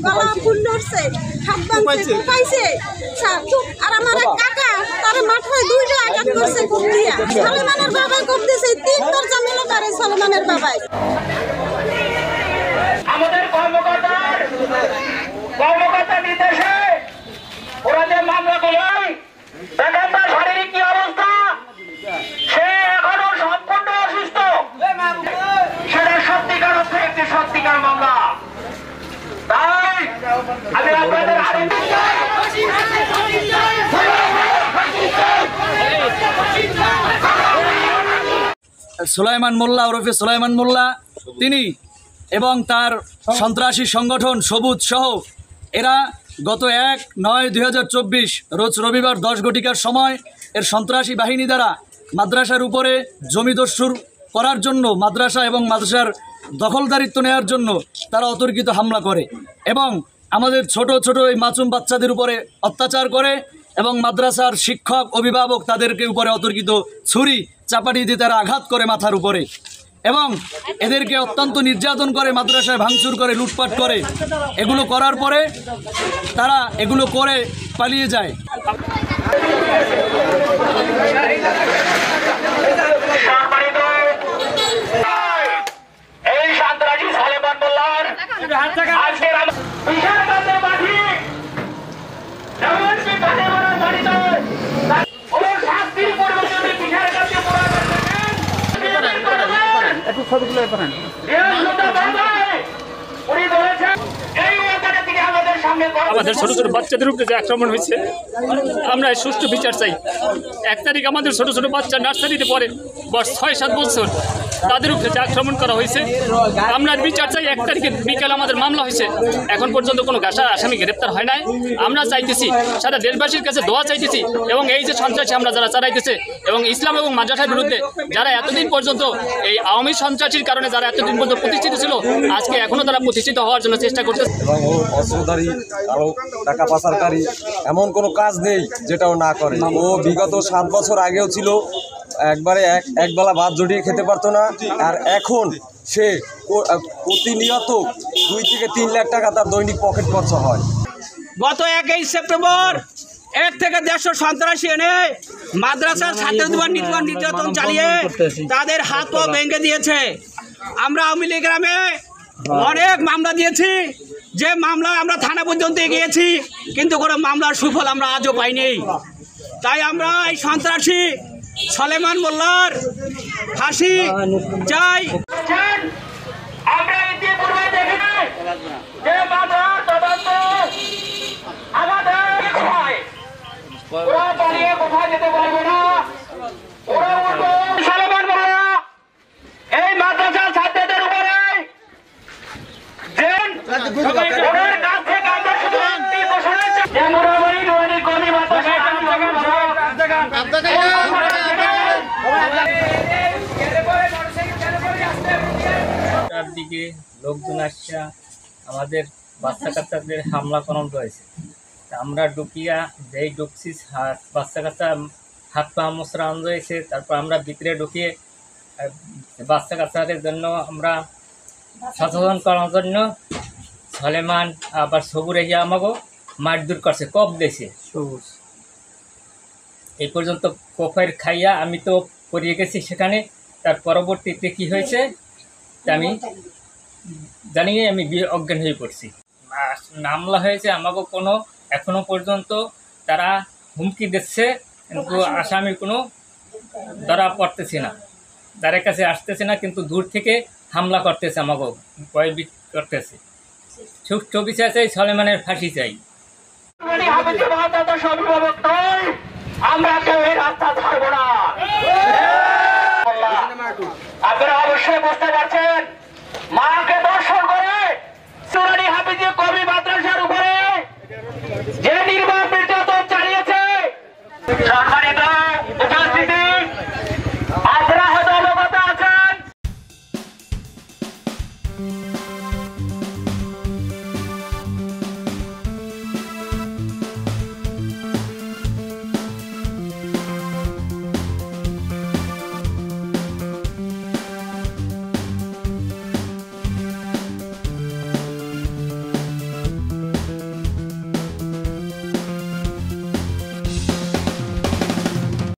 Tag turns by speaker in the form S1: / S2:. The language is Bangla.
S1: গলা ফুল ধরছে, হাত ভাঙছে, কোপাইছে। আর আমার এক কাকা তার মাথায় দুইটা আঘাত করছে কোপ দিয়া। সলেমানের বাবাই কোপ দিয়েছে, 3 দরজা মিলে পারে সলেমানের বাবাই।
S2: আমাদের কর্মকর্তা নির্দেশে ওরা যে মামলা করলেন, দেখেন তার শারীরিক কি অবস্থা, সে এখনো সম্পূর্ণ অসুস্থ। সেটা সত্যিকার হচ্ছে একটি সত্যিকার মামলা। তাই আমি আপনাদের
S3: সুলাইমান মোল্লা ওরফে সুলাইমান মোল্লা তিনি এবং তার সন্ত্রাসী সংগঠন সবুজ সহ এরা গত 1/9/2024 রোজ রবিবার 10 ঘটিকার সময় এর সন্ত্রাসী বাহিনী দ্বারা মাদ্রাসার উপরে জমি দস্যুর করার জন্য, মাদ্রাসা এবং মাদ্রাসার দখলদারিত্ব নেওয়ার জন্য তারা অতর্কিত হামলা করে এবং আমাদের ছোট ছোট এই মাসুম বাচ্চাদের উপরে অত্যাচার করে এবং মাদ্রাসার শিক্ষক অভিভাবক তাদেরকে উপরে অতর্কিত ছুরি চাপাটি দিয়ে তারা আঘাত করে মাথার উপরে এবং এদেরকে অত্যন্ত নির্যাতন করে, মাদ্রাসায় ভাঙচুর করে, লুটপাট করে। এগুলো করার পরে তারা এগুলো করে পালিয়ে যায়।
S2: এই সন্ত্রাসী সুলাইমান মোল্লার আজকের
S4: আমাদের ছোট ছোট বাচ্চাদের উপরে যে আক্রমণ হয়েছে, আমরা সুষ্ঠু বিচার চাই। 1 তারিখ আমাদের ছোট ছোট বাচ্চা নার্সারিতে পড়ে, বয়স 6-7 বছর, তাদের উপরে যে আক্রমণ করা হয়েছে আমরা বিচার চাই। 1 তারিখে বিকালে আমাদের মামলা হয়েছে, এখন পর্যন্ত কোনো আসামি গ্রেপ্তার হয় নাই। আমরা চাইতেছি, সারা দেশবাসীর কাছে দোয়া চাইতেছি এবং এই যে সন্ত্রাসী আমরা যারা চালাইতেছে এবং ইসলাম এবং মাদ্রাসার বিরুদ্ধে যারা এতদিন পর্যন্ত এই আওয়ামী সন্ত্রাসীর কারণে যারা এতদিন পর্যন্ত প্রতিষ্ঠিত ছিল, আজকে এখনও তারা প্রতিষ্ঠিত হওয়ার জন্য চেষ্টা করতেছে।
S5: এবং ও অস্ত্রধারী কারো টাকা পাচারকারী এমন কোনো কাজ নেই যেটাও না করে। ও বিগত 7 বছর আগেও ছিল, একবারে একবেলা ভাত জড়িয়ে খেতে পারতো না, আর এখন সে প্রতিনিয়ত 2 থেকে 3 লাখ টাকা তার দৈনিক পকেট খরচ হয়।
S6: গত 1 সেপ্টেম্বর 1 থেকে 150 সন্ত্রাসী এনে মাদ্রাসার ছাত্রদের নির্যাতন চালিয়ে তাদের হাত পা ভেঙে দিয়েছে। আমরা আওয়ামী লীগ গ্রামে অনেক মামলা দিয়েছি, যে মামলা আমরা থানা পর্যন্ত গিয়েছি, কিন্তু কোনো মামলার সুফল আমরা আজও পাইনি। তাই আমরা এই সন্ত্রাসী সুলাইমান মোল্লার ফাঁসি চাই।
S2: আমরা ইতিপূর্বে দেখিনি যে মামলার তদন্ত আমাদের হয়, ওরা পালিয়ে কোথায় যেতে পারবে না। ওরা সুলাইমান মোল্লা এই মাদ্রাসার ছাত্রদের উপরে ওনার কাছ থেকে আমরা শুধু একটি ঘোষণা চাই যে মোরাবাড়ি নোয়ানি কমি মাদ্রাসা
S7: দিকে লোকজন আসছে, আমাদের বাচ্চা কাচ্চাদের হামলা করানো হয়েছে। আমরা ঢুকিয়া যেই ঢুকছি, বাচ্চা কাচ্চা হাত পা মোচড়া আন হয়েছে। তারপর আমরা ভিতরে ঢুকিয়ে বাচ্চা কাচ্চাদের জন্য আমরা সচেতন করার জন্য সুলাইমান আবার সবুর এগিয়ে আমাকে মারধর করছে, কপ দিয়েছে সবুজ। এই পর্যন্ত কফের খাইয়া আমি তো পড়িয়ে গেছি সেখানে। তার পরবর্তীতে কি হয়েছে আমি জানি, আমি অজ্ঞান হয়ে পড়ছি। মামলা হয়েছে আমাকে কোনো এখনো পর্যন্ত তারা হুমকি দিচ্ছে, কিন্তু আসামি কোনো ধরা পড়তেছে না, তাদের কাছে আসতেছে না, কিন্তু দূর থেকে হামলা করতেছে, আমাকে ভয়ভীত করতেছে। সুষ্ঠু বিচার চাই, সুলাইমানের ফাঁসি চাই।
S2: আমরা কেউ এই রাস্তা ছাড়বো না। আপনারা অবশ্যই বুঝতে পারছেন, মাকে দর্শন করে সুরানি হাফিজে কবি